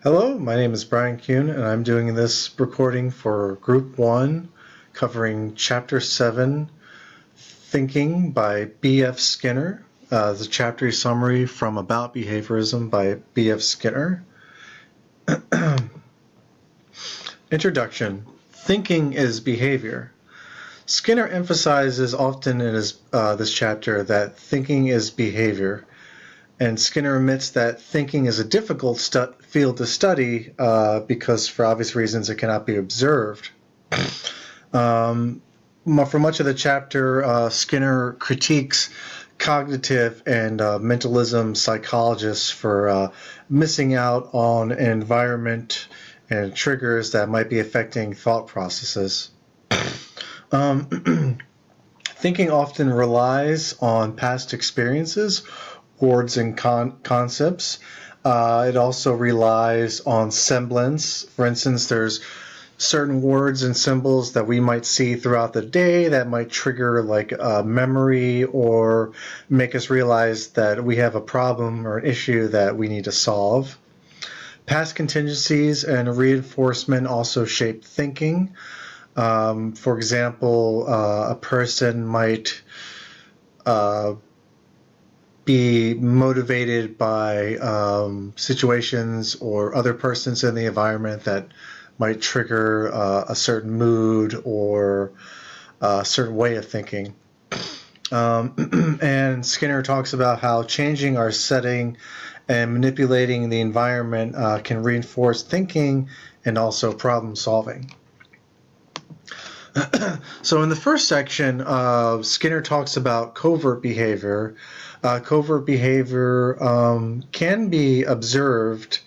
Hello, my name is Brian Kuhn, and I'm doing this recording for Group 1, covering Chapter 7, Thinking by B.F. Skinner. The chapter summary from About Behaviorism by B.F. Skinner. Introduction. Thinking is behavior. Skinner emphasizes often in this chapter that thinking is behavior. And Skinner admits that thinking is a difficult field to study because, for obvious reasons, it cannot be observed. For much of the chapter, Skinner critiques cognitive and mentalism psychologists for missing out on an environment and triggers that might be affecting thought processes. Thinking often relies on past experiences, words and concepts. It also relies on semblance. For instance, there's certain words and symbols that we might see throughout the day that might trigger like a memory or make us realize that we have a problem or an issue that we need to solve. Past contingencies and reinforcement also shape thinking. For example, a person might be motivated by situations or other persons in the environment that might trigger a certain mood or a certain way of thinking. And Skinner talks about how changing our setting and manipulating the environment can reinforce thinking and also problem solving. So in the first section, Skinner talks about covert behavior. Covert behavior can be observed,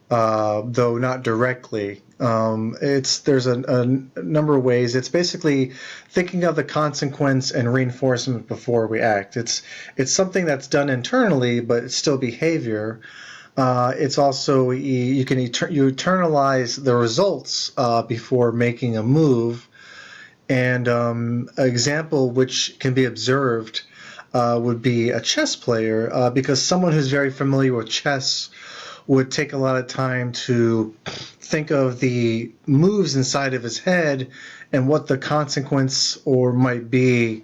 though not directly. There's a number of ways. It's basically thinking of the consequence and reinforcement before we act. It's something that's done internally, but it's still behavior. It's also you internalize the results before making a move. And an example which can be observed would be a chess player, because someone who's very familiar with chess would take a lot of time to think of the moves inside of his head and what the consequence or might be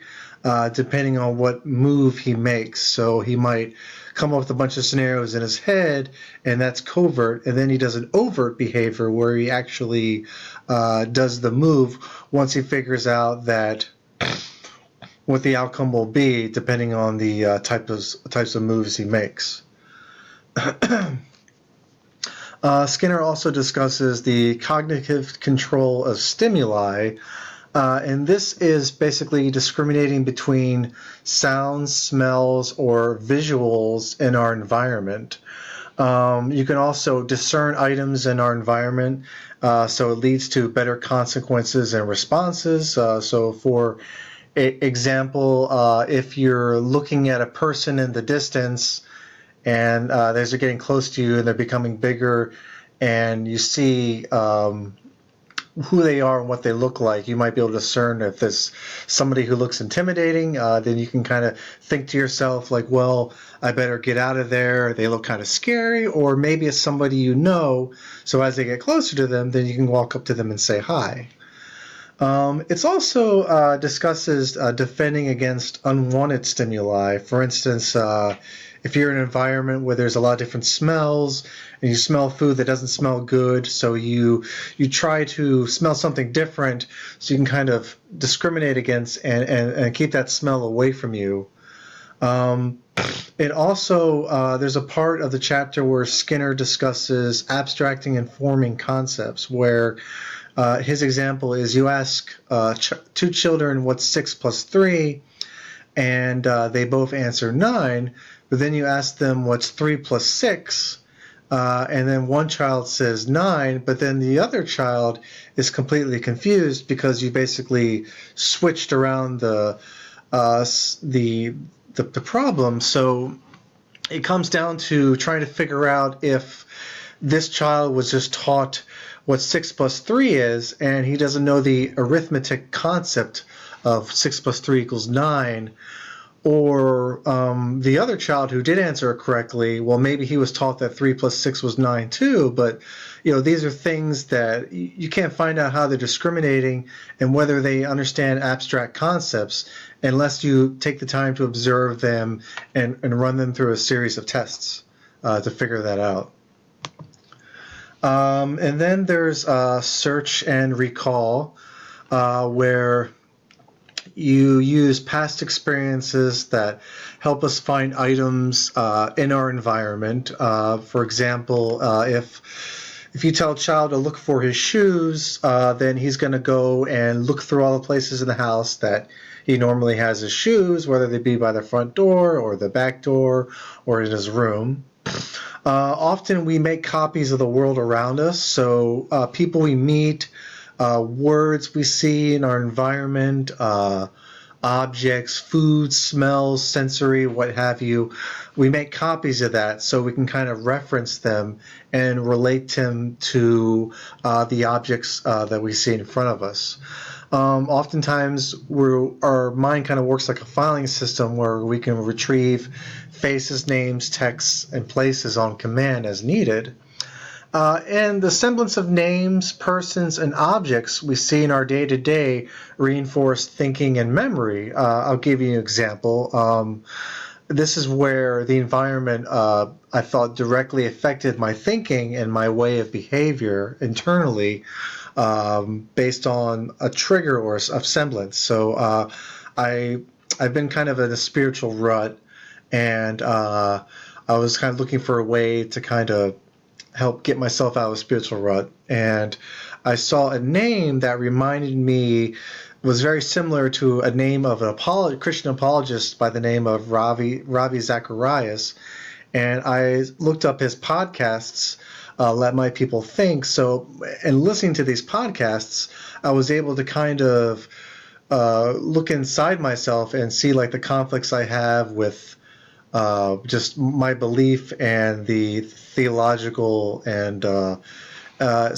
depending on what move he makes. So he might come up with a bunch of scenarios in his head, and that's covert, and then he does an overt behavior where he actually does the move once he figures out that what the outcome will be depending on the types of moves he makes. Skinner also discusses the cognitive control of stimuli, and this is basically discriminating between sounds, smells, or visuals in our environment. You can also discern items in our environment, so it leads to better consequences and responses. So for example, if you're looking at a person in the distance and as they're getting close to you and they're becoming bigger and you see who they are and what they look like, you might be able to discern if there's somebody who looks intimidating. Then you can kind of think to yourself like, well, I better get out of there. They look kind of scary. Or maybe it's somebody you know. So as they get closer to them, then you can walk up to them and say hi. It's also discusses defending against unwanted stimuli. For instance, if you're in an environment where there's a lot of different smells and you smell food that doesn't smell good, so you try to smell something different so you can kind of discriminate against and keep that smell away from you. It also, there's a part of the chapter where Skinner discusses abstracting and forming concepts, where his example is you ask two children what's 6 plus 3, and they both answer 9, but then you ask them what's 3 plus 6, and then one child says 9, but then the other child is completely confused because you basically switched around the problem. So it comes down to trying to figure out if this child was just taught what 6 plus 3 is, and he doesn't know the arithmetic concept of 6 plus 3 equals 9, Or the other child who did answer it correctly, well, maybe he was taught that 3 plus 6 was 9 too, but these are things that you can't find out how they're discriminating and whether they understand abstract concepts unless you take the time to observe them and run them through a series of tests to figure that out. And then there's search and recall, where you use past experiences that help us find items in our environment. For example, if you tell a child to look for his shoes, then he's going to go and look through all the places in the house that he normally has his shoes, whether they be by the front door or the back door or in his room. Often we make copies of the world around us, so people we meet, words we see in our environment, objects, food, smells, sensory, what have you. We make copies of that so we can kind of reference them and relate them to the objects that we see in front of us. Oftentimes, our mind kind of works like a filing system where we can retrieve faces, names, texts, and places on command as needed. And the semblance of names, persons, and objects we see in our day-to-day reinforce thinking and memory. I'll give you an example. This is where the environment, I thought, directly affected my thinking and my way of behavior internally, based on a trigger or a semblance. So I've been kind of in a spiritual rut, and I was kind of looking for a way to kind of help get myself out of a spiritual rut. And I saw a name that reminded me, was very similar to a name of a Christian apologist by the name of Ravi Zacharias. And I looked up his podcasts, Let My People Think. So, in listening to these podcasts, I was able to kind of look inside myself and see like the conflicts I have with just my belief and the theological and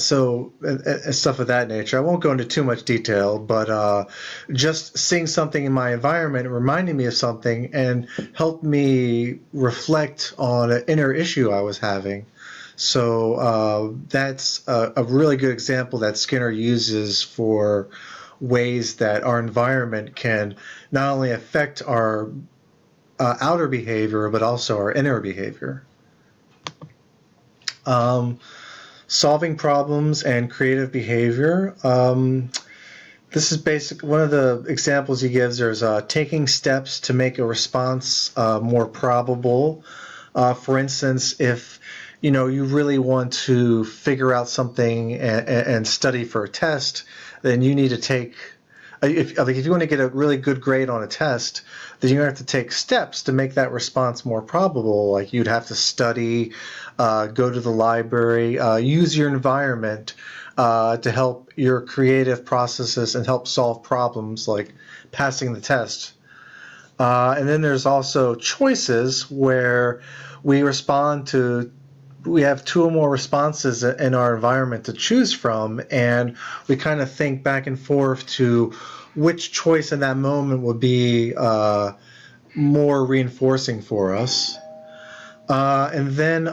stuff of that nature. I won't go into too much detail, but just seeing something in my environment reminding me of something and helped me reflect on an inner issue I was having. So that's a really good example that Skinner uses for ways that our environment can not only affect our outer behavior, but also our inner behavior. Solving problems and creative behavior. This is one of the examples he gives. There's taking steps to make a response more probable. For instance, if you really want to figure out something and study for a test, then you need to take. If you want to get a really good grade on a test, then you have to take steps to make that response more probable. Like you'd have to study, go to the library, use your environment to help your creative processes and help solve problems like passing the test. And then there's also choices where we have two or more responses in our environment to choose from, and we kind of think back and forth to which choice in that moment would be more reinforcing for us. And then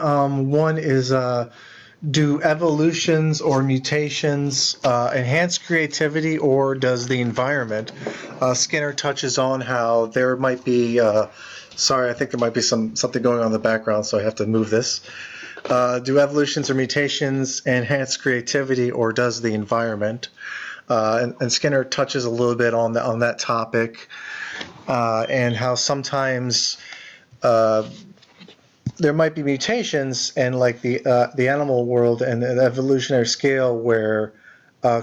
one is, do evolutions or mutations enhance creativity, or does the environment? Skinner touches on how there might be, sorry, I think there might be something going on in the background, so I have to move this. Do evolutions or mutations enhance creativity, or does the environment? And Skinner touches a little bit on that topic, and how sometimes there might be mutations in like the animal world and the evolutionary scale where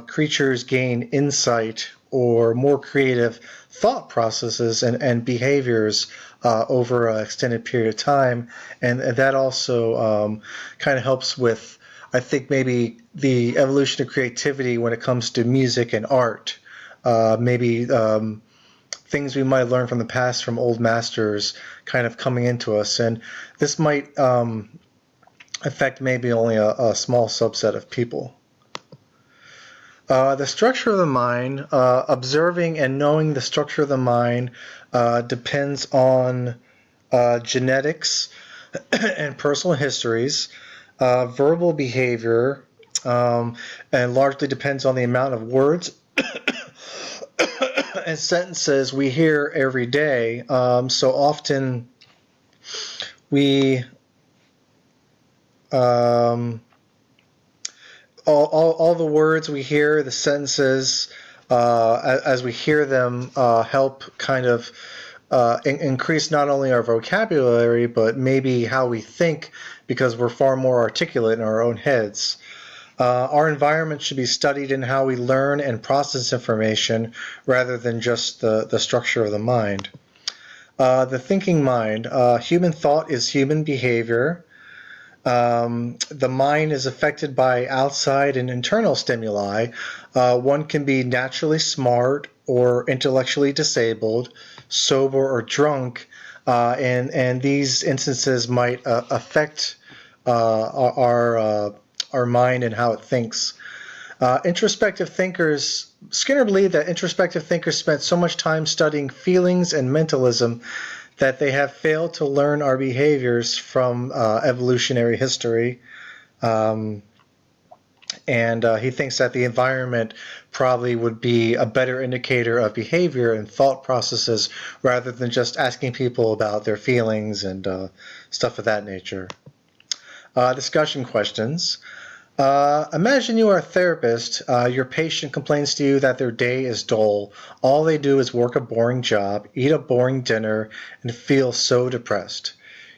creatures gain insight or more creative thought processes and behaviors over an extended period of time, and that also kind of helps with, I think, maybe the evolution of creativity when it comes to music and art. Maybe things we might learn from the past from old masters kind of coming into us, and this might affect maybe only a small subset of people. The structure of the mind, observing and knowing the structure of the mind depends on genetics and personal histories, verbal behavior, and largely depends on the amount of words and sentences we hear every day. So often we all the words we hear, the sentences, as we hear them, help kind of increase not only our vocabulary, but maybe how we think, because we're far more articulate in our own heads. Our environment should be studied in how we learn and process information rather than just the structure of the mind. The thinking mind. Human thought is human behavior. The mind is affected by outside and internal stimuli. One can be naturally smart or intellectually disabled, sober or drunk, and these instances might affect our mind and how it thinks. Skinner believed that introspective thinkers spent so much time studying feelings and mentalism that they have failed to learn our behaviors from evolutionary history. And he thinks that the environment probably would be a better indicator of behavior and thought processes rather than just asking people about their feelings and stuff of that nature. Discussion questions. Imagine you are a therapist. Your patient complains to you that their day is dull. All they do is work a boring job, eat a boring dinner, and feel so depressed.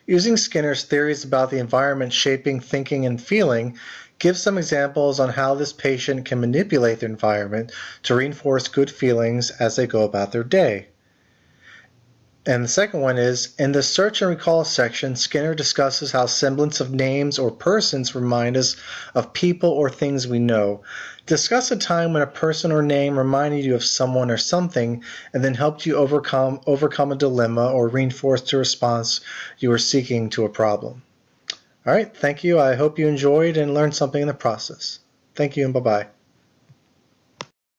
Using Skinner's theories about the environment shaping thinking and feeling, give some examples on how this patient can manipulate the environment to reinforce good feelings as they go about their day. And the second one is, in the search and recall section, Skinner discusses how semblance of names or persons remind us of people or things we know. Discuss a time when a person or name reminded you of someone or something and then helped you overcome a dilemma or reinforced the response you were seeking to a problem. All right, thank you. I hope you enjoyed and learned something in the process. Thank you and bye-bye.